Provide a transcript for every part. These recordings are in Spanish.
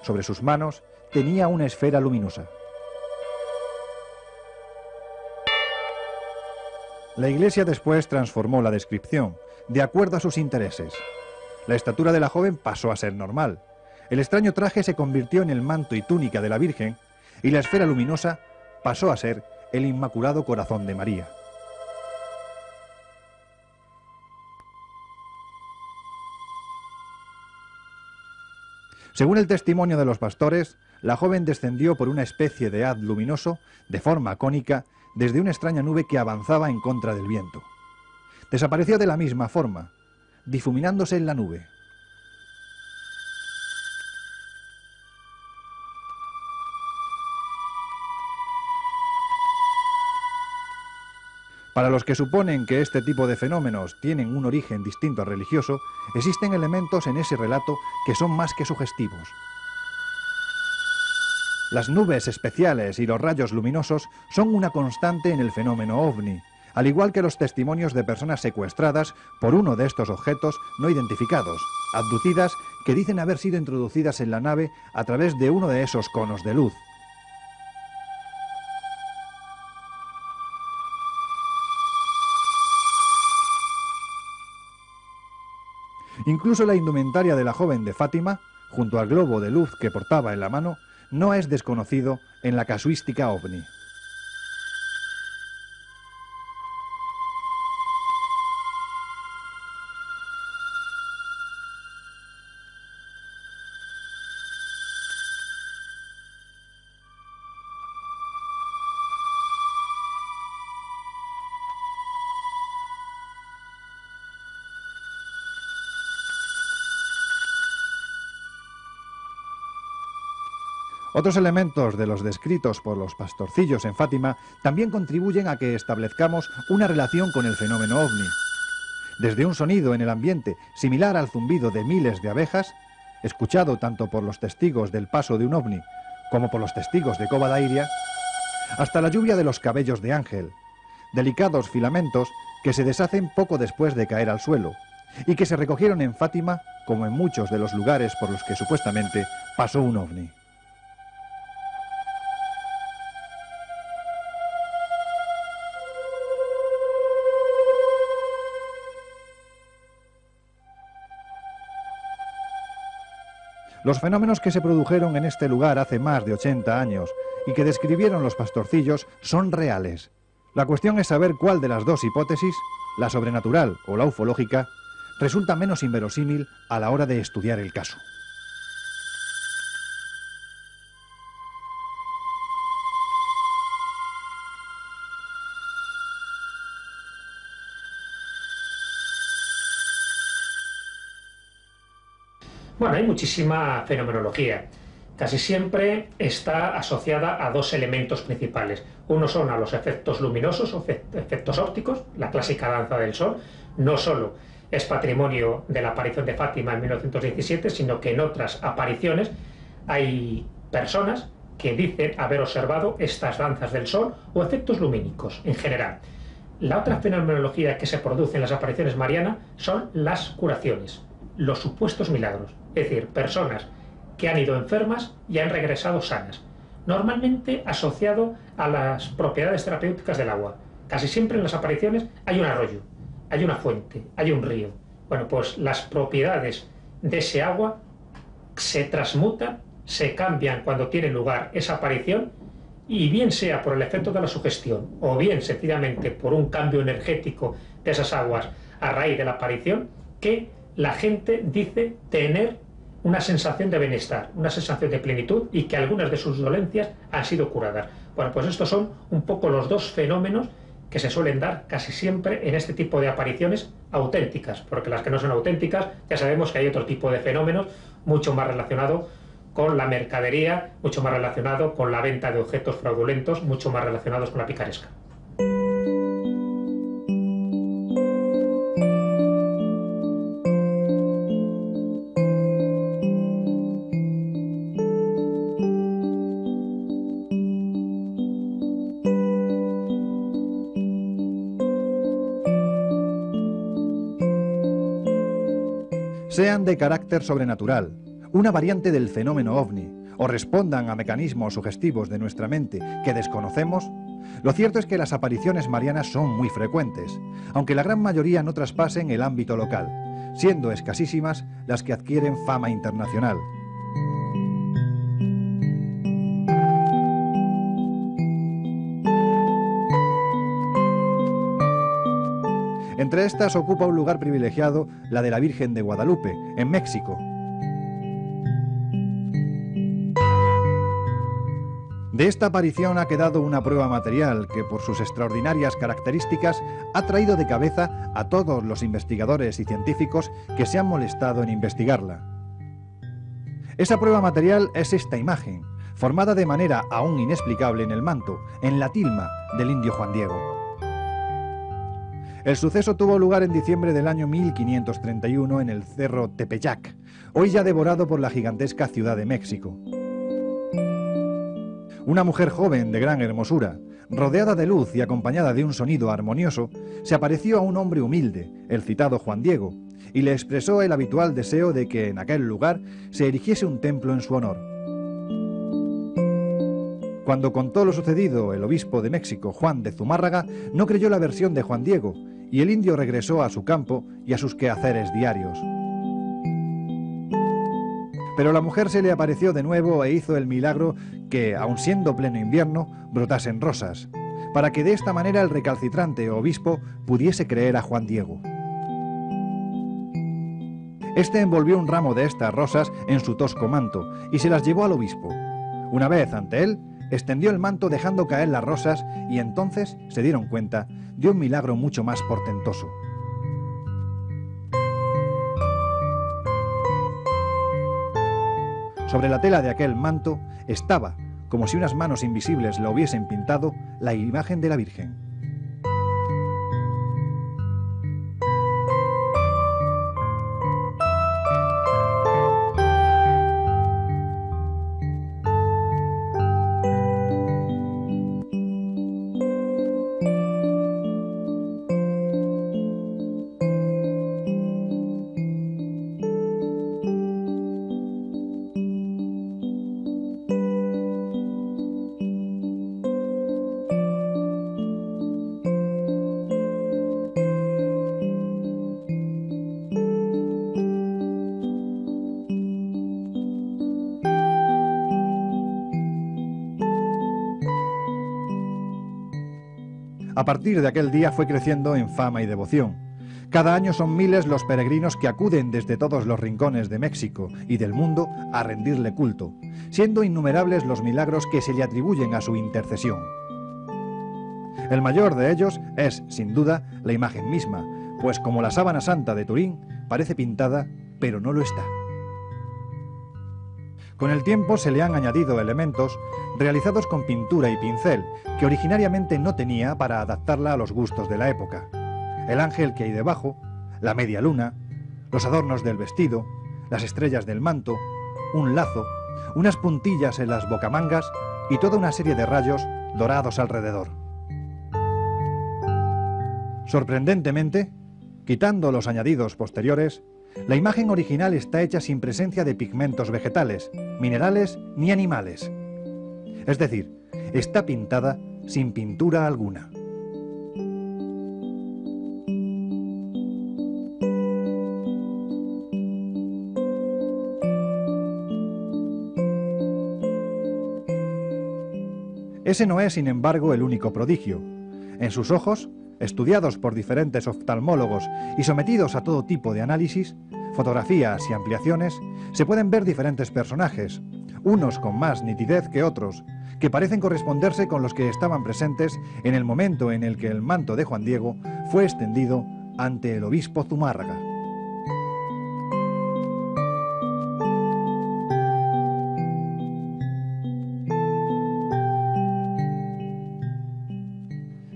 Sobre sus manos tenía una esfera luminosa. La Iglesia después transformó la descripción, de acuerdo a sus intereses. La estatura de la joven pasó a ser normal. El extraño traje se convirtió en el manto y túnica de la Virgen, y la esfera luminosa pasó a ser el Inmaculado Corazón de María. Según el testimonio de los pastores, la joven descendió por una especie de haz luminoso, de forma cónica, desde una extraña nube que avanzaba en contra del viento. Desapareció de la misma forma, difuminándose en la nube. Para los que suponen que este tipo de fenómenos tienen un origen distinto al religioso, existen elementos en ese relato que son más que sugestivos. Las nubes especiales y los rayos luminosos son una constante en el fenómeno ovni, al igual que los testimonios de personas secuestradas por uno de estos objetos no identificados, abducidas, que dicen haber sido introducidas en la nave a través de uno de esos conos de luz. Incluso la indumentaria de la joven de Fátima, junto al globo de luz que portaba en la mano, no es desconocido en la casuística ovni. Otros elementos de los descritos por los pastorcillos en Fátima también contribuyen a que establezcamos una relación con el fenómeno ovni. Desde un sonido en el ambiente similar al zumbido de miles de abejas, escuchado tanto por los testigos del paso de un ovni como por los testigos de Cova da Iria, hasta la lluvia de los cabellos de ángel, delicados filamentos que se deshacen poco después de caer al suelo y que se recogieron en Fátima como en muchos de los lugares por los que supuestamente pasó un ovni. Los fenómenos que se produjeron en este lugar hace más de 80 años y que describieron los pastorcillos son reales. La cuestión es saber cuál de las dos hipótesis, la sobrenatural o la ufológica, resulta menos inverosímil a la hora de estudiar el caso. Bueno, hay muchísima fenomenología. Casi siempre está asociada a dos elementos principales. Uno son a los efectos luminosos o efectos ópticos, la clásica danza del sol. No solo es patrimonio de la aparición de Fátima en 1917, sino que en otras apariciones hay personas que dicen haber observado estas danzas del sol o efectos lumínicos en general. La otra fenomenología que se produce en las apariciones marianas son las curaciones, los supuestos milagros, es decir, personas que han ido enfermas y han regresado sanas, normalmente asociado a las propiedades terapéuticas del agua. Casi siempre en las apariciones hay un arroyo, hay una fuente, hay un río. Bueno, pues las propiedades de ese agua se transmutan, se cambian cuando tiene lugar esa aparición, y bien sea por el efecto de la sugestión o bien sencillamente por un cambio energético de esas aguas a raíz de la aparición, que la gente dice tener una sensación de bienestar, una sensación de plenitud y que algunas de sus dolencias han sido curadas. Bueno, pues estos son un poco los dos fenómenos que se suelen dar casi siempre en este tipo de apariciones auténticas, porque las que no son auténticas ya sabemos que hay otro tipo de fenómenos mucho más relacionado con la mercadería, mucho más relacionado con la venta de objetos fraudulentos, mucho más relacionados con la picaresca. Sean de carácter sobrenatural una variante del fenómeno ovni, o respondan a mecanismos sugestivos de nuestra mente que desconocemos, lo cierto es que las apariciones marianas son muy frecuentes, aunque la gran mayoría no traspasen el ámbito local, siendo escasísimas las que adquieren fama internacional. Entre estas ocupa un lugar privilegiado la de la Virgen de Guadalupe, en México. De esta aparición ha quedado una prueba material que, por sus extraordinarias características, ha traído de cabeza a todos los investigadores y científicos que se han molestado en investigarla. Esa prueba material es esta imagen, formada de manera aún inexplicable en el manto, en la tilma del indio Juan Diego. El suceso tuvo lugar en diciembre del año 1531 en el cerro Tepeyac, hoy ya devorado por la gigantesca Ciudad de México. Una mujer joven de gran hermosura, rodeada de luz y acompañada de un sonido armonioso, se apareció a un hombre humilde, el citado Juan Diego, y le expresó el habitual deseo de que en aquel lugar se erigiese un templo en su honor. Cuando contó lo sucedido el obispo de México, Juan de Zumárraga, no creyó la versión de Juan Diego, y el indio regresó a su campo y a sus quehaceres diarios. Pero la mujer se le apareció de nuevo e hizo el milagro que, aun siendo pleno invierno, brotasen rosas, para que de esta manera el recalcitrante obispo pudiese creer a Juan Diego. Este envolvió un ramo de estas rosas en su tosco manto y se las llevó al obispo. Una vez ante él, extendió el manto dejando caer las rosas y entonces se dieron cuenta de un milagro mucho más portentoso. Sobre la tela de aquel manto estaba, como si unas manos invisibles la hubiesen pintado, la imagen de la Virgen. A partir de aquel día fue creciendo en fama y devoción. Cada año son miles los peregrinos que acuden desde todos los rincones de México y del mundo a rendirle culto, siendo innumerables los milagros que se le atribuyen a su intercesión. El mayor de ellos es, sin duda, la imagen misma, pues como la sábana santa de Turín, parece pintada, pero no lo está. Con el tiempo se le han añadido elementos realizados con pintura y pincel, que originariamente no tenía para adaptarla a los gustos de la época. El ángel que hay debajo, la media luna, los adornos del vestido, las estrellas del manto, un lazo, unas puntillas en las bocamangas y toda una serie de rayos dorados alrededor. Sorprendentemente, quitando los añadidos posteriores, la imagen original está hecha sin presencia de pigmentos vegetales, minerales ni animales. Es decir, está pintada sin pintura alguna. Ese no es, sin embargo, el único prodigio. En sus ojos, estudiados por diferentes oftalmólogos y sometidos a todo tipo de análisis, fotografías y ampliaciones, se pueden ver diferentes personajes, unos con más nitidez que otros, que parecen corresponderse con los que estaban presentes en el momento en el que el manto de Juan Diego fue extendido ante el obispo Zumárraga.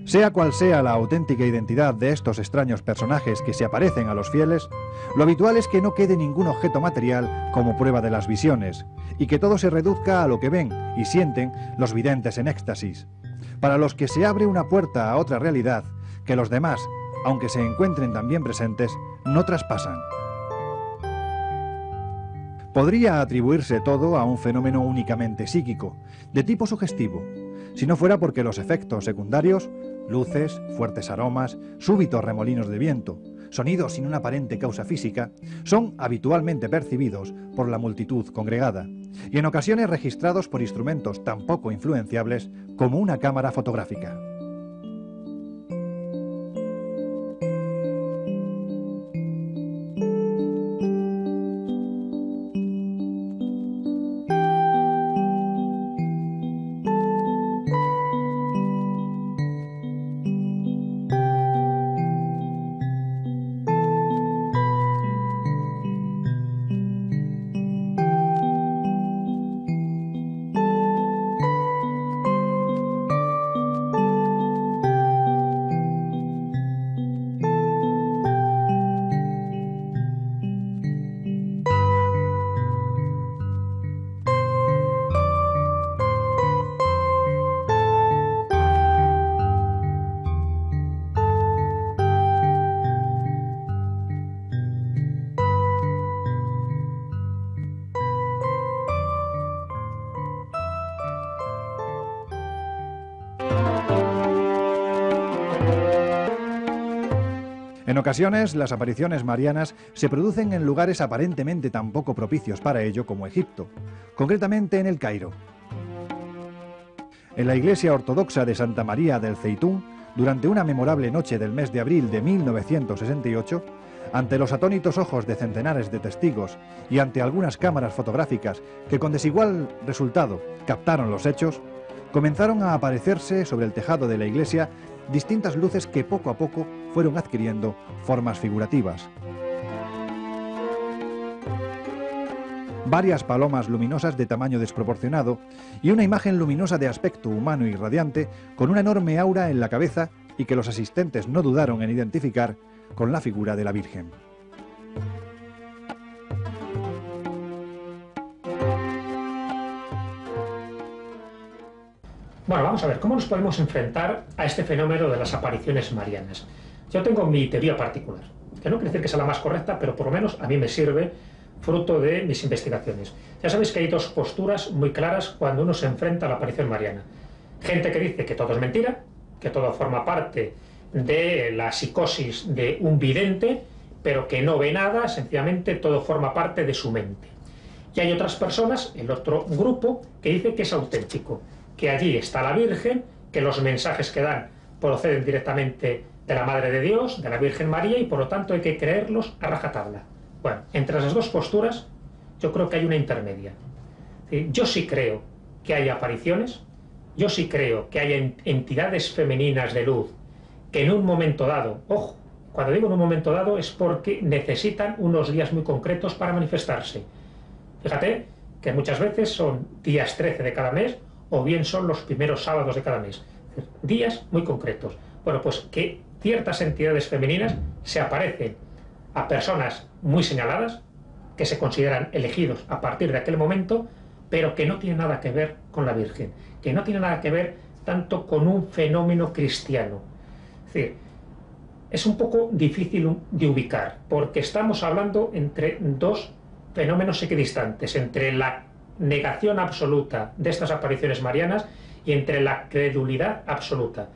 Sea cual sea la auténtica identidad de estos extraños personajes que se aparecen a los fieles, lo habitual es que no quede ningún objeto material como prueba de las visiones, y que todo se reduzca a lo que ven y sienten los videntes en éxtasis, para los que se abre una puerta a otra realidad que los demás, aunque se encuentren también presentes, no traspasan. Podría atribuirse todo a un fenómeno únicamente psíquico, de tipo sugestivo, si no fuera porque los efectos secundarios, luces, fuertes aromas, súbitos remolinos de viento, sonidos sin una aparente causa física, son habitualmente percibidos por la multitud congregada y en ocasiones registrados por instrumentos tan poco influenciables como una cámara fotográfica. En ocasiones, las apariciones marianas se producen en lugares aparentemente tan poco propicios para ello como Egipto, concretamente en el Cairo. En la iglesia ortodoxa de Santa María del Zeitún, durante una memorable noche del mes de abril de 1968, ante los atónitos ojos de centenares de testigos y ante algunas cámaras fotográficas que con desigual resultado captaron los hechos, comenzaron a aparecerse sobre el tejado de la iglesia distintas luces que poco a poco fueron adquiriendo formas figurativas. Varias palomas luminosas de tamaño desproporcionado y una imagen luminosa de aspecto humano y radiante con una enorme aura en la cabeza y que los asistentes no dudaron en identificar con la figura de la Virgen. Bueno, vamos a ver, ¿cómo nos podemos enfrentar a este fenómeno de las apariciones marianas? Yo tengo mi teoría particular, que no quiere decir que sea la más correcta, pero por lo menos a mí me sirve, fruto de mis investigaciones. Ya sabéis que hay dos posturas muy claras cuando uno se enfrenta a la aparición mariana. Gente que dice que todo es mentira, que todo forma parte de la psicosis de un vidente, pero que no ve nada, sencillamente todo forma parte de su mente. Y hay otras personas, el otro grupo, que dice que es auténtico, que allí está la Virgen, que los mensajes que dan proceden directamente de la Madre de Dios, de la Virgen María, y por lo tanto hay que creerlos a rajatabla. Bueno, entre las dos posturas yo creo que hay una intermedia. Yo sí creo que hay apariciones, yo sí creo que hay entidades femeninas de luz que en un momento dado, ojo, cuando digo en un momento dado es porque necesitan unos días muy concretos para manifestarse. Fíjate que muchas veces son días 13 de cada mes, o bien son los primeros sábados de cada mes. Días muy concretos. Bueno, pues que ciertas entidades femeninas se aparecen a personas muy señaladas, que se consideran elegidos a partir de aquel momento, pero que no tienen nada que ver con la Virgen, que no tienen nada que ver tanto con un fenómeno cristiano. Es decir, es un poco difícil de ubicar, porque estamos hablando entre dos fenómenos equidistantes, entre la negación absoluta de estas apariciones marianas y entre la credulidad absoluta.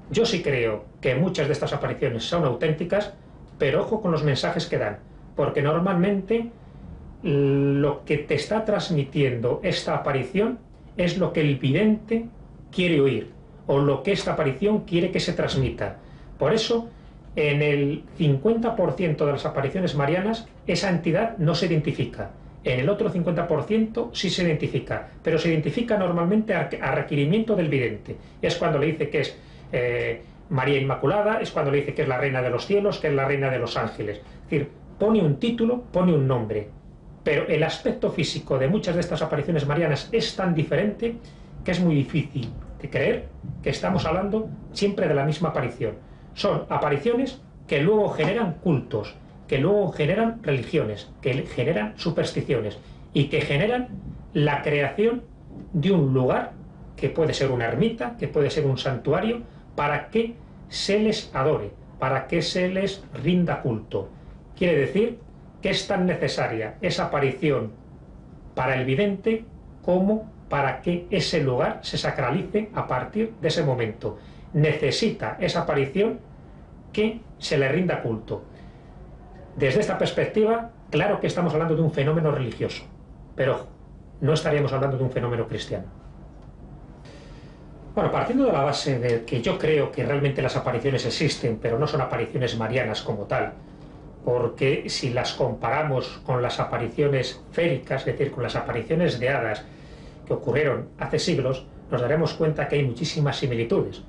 Yo sí creo que muchas de estas apariciones son auténticas, pero ojo con los mensajes que dan, porque normalmente lo que te está transmitiendo esta aparición es lo que el vidente quiere oír, o lo que esta aparición quiere que se transmita. Por eso, en el 50% de las apariciones marianas, esa entidad no se identifica. En el otro 50% sí se identifica, pero se identifica normalmente a requerimiento del vidente. Es cuando le dice que es María Inmaculada, es cuando le dice que es la reina de los cielos, que es la reina de los ángeles. Es decir, pone un título, pone un nombre, pero el aspecto físico de muchas de estas apariciones marianas es tan diferente que es muy difícil de creer que estamos hablando siempre de la misma aparición. Son apariciones que luego generan cultos, que luego generan religiones, que generan supersticiones y que generan la creación de un lugar, que puede ser una ermita, que puede ser un santuario, para que se les adore, para que se les rinda culto. Quiere decir que es tan necesaria esa aparición para el vidente como para que ese lugar se sacralice a partir de ese momento. Necesita esa aparición que se le rinda culto. Desde esta perspectiva, claro que estamos hablando de un fenómeno religioso, pero no estaríamos hablando de un fenómeno cristiano. Bueno, partiendo de la base de que yo creo que realmente las apariciones existen, pero no son apariciones marianas como tal, porque si las comparamos con las apariciones féricas, es decir, con las apariciones de hadas que ocurrieron hace siglos, nos daremos cuenta que hay muchísimas similitudes.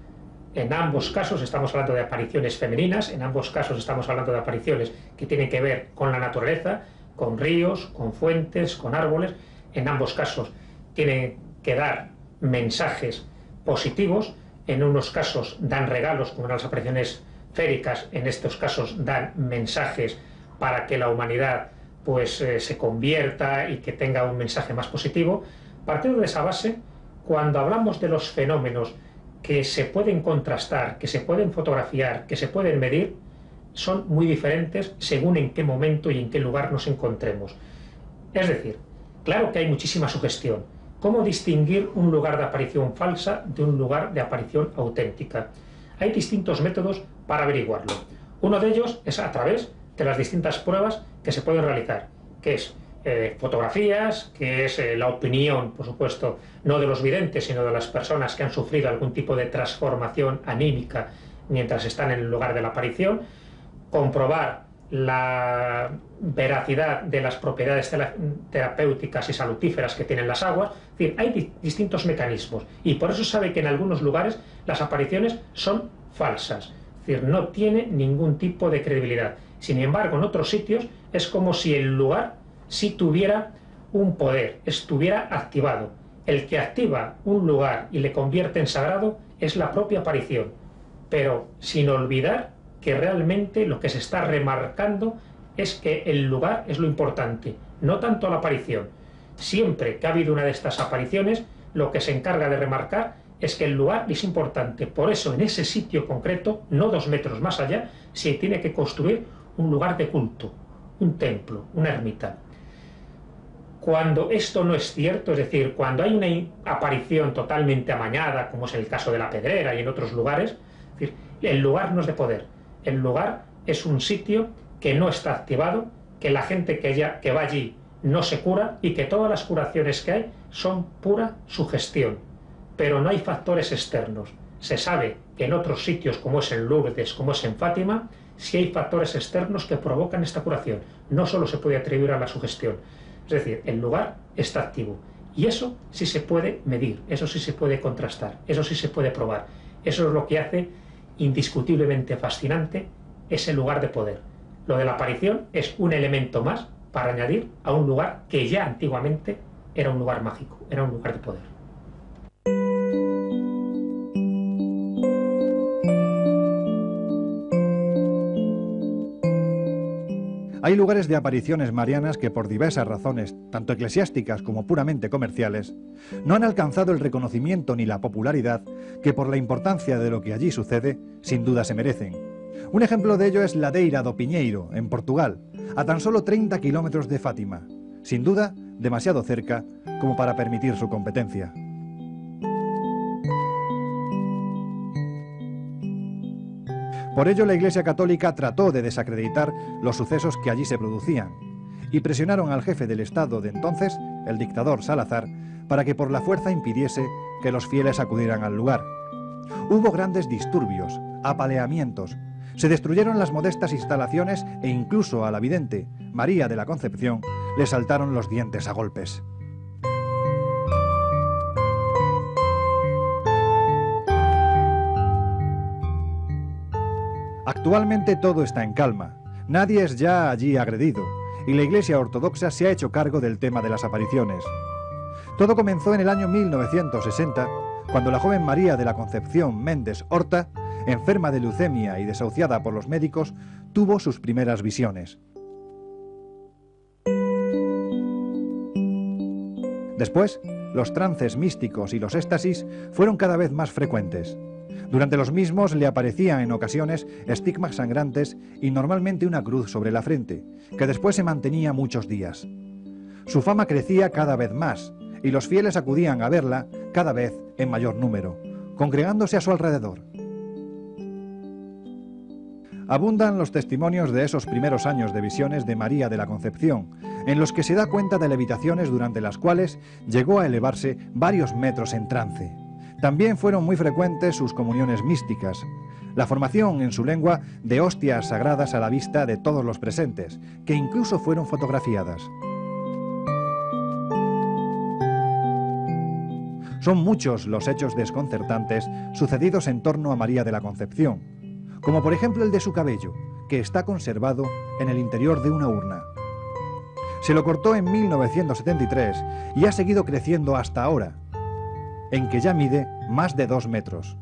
En ambos casos estamos hablando de apariciones femeninas, en ambos casos estamos hablando de apariciones que tienen que ver con la naturaleza, con ríos, con fuentes, con árboles. En ambos casos tienen que dar mensajes positivos, en unos casos dan regalos, como en las apariciones féricas, en estos casos dan mensajes para que la humanidad se convierta y que tenga un mensaje más positivo. Partiendo de esa base, cuando hablamos de los fenómenos que se pueden contrastar, que se pueden fotografiar, que se pueden medir, son muy diferentes según en qué momento y en qué lugar nos encontremos. Es decir, claro que hay muchísima sugestión. ¿Cómo distinguir un lugar de aparición falsa de un lugar de aparición auténtica? Hay distintos métodos para averiguarlo. Uno de ellos es a través de las distintas pruebas que se pueden realizar, que es fotografías, que es la opinión, por supuesto, no de los videntes, sino de las personas que han sufrido algún tipo de transformación anímica mientras están en el lugar de la aparición, comprobar la veracidad de las propiedades terapéuticas y salutíferas que tienen las aguas. Es decir, hay distintos mecanismos y por eso sabe que en algunos lugares las apariciones son falsas, es decir, no tiene ningún tipo de credibilidad. Sin embargo, en otros sitios es como si el lugar sí tuviera un poder, estuviera activado. El que activa un lugar y le convierte en sagrado es la propia aparición, pero sin olvidar que realmente lo que se está remarcando es que el lugar es lo importante, no tanto la aparición. Siempre que ha habido una de estas apariciones, lo que se encarga de remarcar es que el lugar es importante. Por eso, en ese sitio concreto, no 2 metros más allá, se tiene que construir un lugar de culto, un templo, una ermita. Cuando esto no es cierto, es decir, cuando hay una aparición totalmente amañada, como es el caso de la Pedrera y en otros lugares, es decir, el lugar no es de poder. El lugar es un sitio que no está activado, que la gente que va allí no se cura y que todas las curaciones que hay son pura sugestión. Pero no hay factores externos. Se sabe que en otros sitios, como es en Lourdes, como es en Fátima, sí hay factores externos que provocan esta curación. No solo se puede atribuir a la sugestión. Es decir, el lugar está activo. Y eso sí se puede medir, eso sí se puede contrastar, eso sí se puede probar. Eso es lo que hace indiscutiblemente fascinante ese lugar de poder. Lo de la aparición es un elemento más para añadir a un lugar que ya antiguamente era un lugar mágico, era un lugar de poder. Hay lugares de apariciones marianas que por diversas razones, tanto eclesiásticas como puramente comerciales, no han alcanzado el reconocimiento ni la popularidad que por la importancia de lo que allí sucede, sin duda se merecen. Un ejemplo de ello es Ladeira do Piñeiro, en Portugal, a tan solo 30 kilómetros de Fátima, sin duda demasiado cerca como para permitir su competencia. Por ello, la Iglesia Católica trató de desacreditar los sucesos que allí se producían y presionaron al jefe del Estado de entonces, el dictador Salazar, para que por la fuerza impidiese que los fieles acudieran al lugar. Hubo grandes disturbios, apaleamientos, se destruyeron las modestas instalaciones e incluso a la vidente, María de la Concepción, le saltaron los dientes a golpes. Actualmente todo está en calma, nadie es ya allí agredido y la Iglesia Ortodoxa se ha hecho cargo del tema de las apariciones. Todo comenzó en el año 1960, cuando la joven María de la Concepción Méndez Horta, enferma de leucemia y desahuciada por los médicos, tuvo sus primeras visiones. Después, los trances místicos y los éxtasis fueron cada vez más frecuentes. Durante los mismos le aparecían en ocasiones estigmas sangrantes y normalmente una cruz sobre la frente, que después se mantenía muchos días. Su fama crecía cada vez más y los fieles acudían a verla cada vez en mayor número, congregándose a su alrededor. Abundan los testimonios de esos primeros años de visiones de María de la Concepción, en los que se da cuenta de levitaciones durante las cuales llegó a elevarse varios metros en trance. También fueron muy frecuentes sus comuniones místicas, la formación en su lengua de hostias sagradas a la vista de todos los presentes, que incluso fueron fotografiadas. Son muchos los hechos desconcertantes sucedidos en torno a María de la Concepción, como por ejemplo el de su cabello, que está conservado en el interior de una urna. Se lo cortó en 1973 y ha seguido creciendo hasta ahora, en que ya mide más de 2 metros.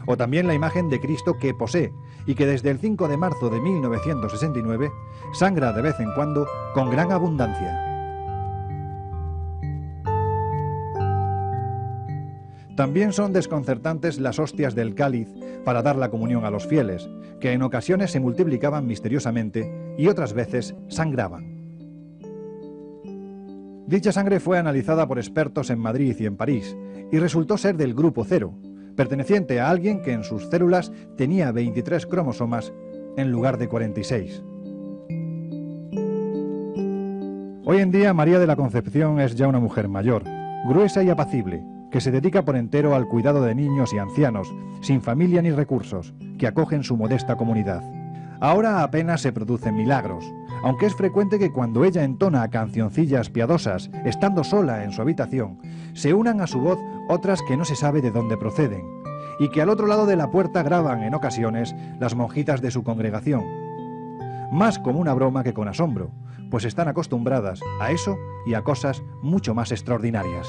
O también la imagen de Cristo que posee y que desde el 5 de marzo de 1969 sangra de vez en cuando con gran abundancia. También son desconcertantes las hostias del cáliz para dar la comunión a los fieles, que en ocasiones se multiplicaban misteriosamente y otras veces sangraban. Dicha sangre fue analizada por expertos en Madrid y en París y resultó ser del grupo 0, perteneciente a alguien que en sus células tenía 23 cromosomas en lugar de 46. Hoy en día María de la Concepción es ya una mujer mayor, gruesa y apacible, que se dedica por entero al cuidado de niños y ancianos, sin familia ni recursos, que acogen su modesta comunidad. Ahora apenas se producen milagros, aunque es frecuente que cuando ella entona cancioncillas piadosas, estando sola en su habitación, se unan a su voz otras que no se sabe de dónde proceden, y que al otro lado de la puerta graban en ocasiones las monjitas de su congregación. Más como una broma que con asombro, pues están acostumbradas a eso y a cosas mucho más extraordinarias.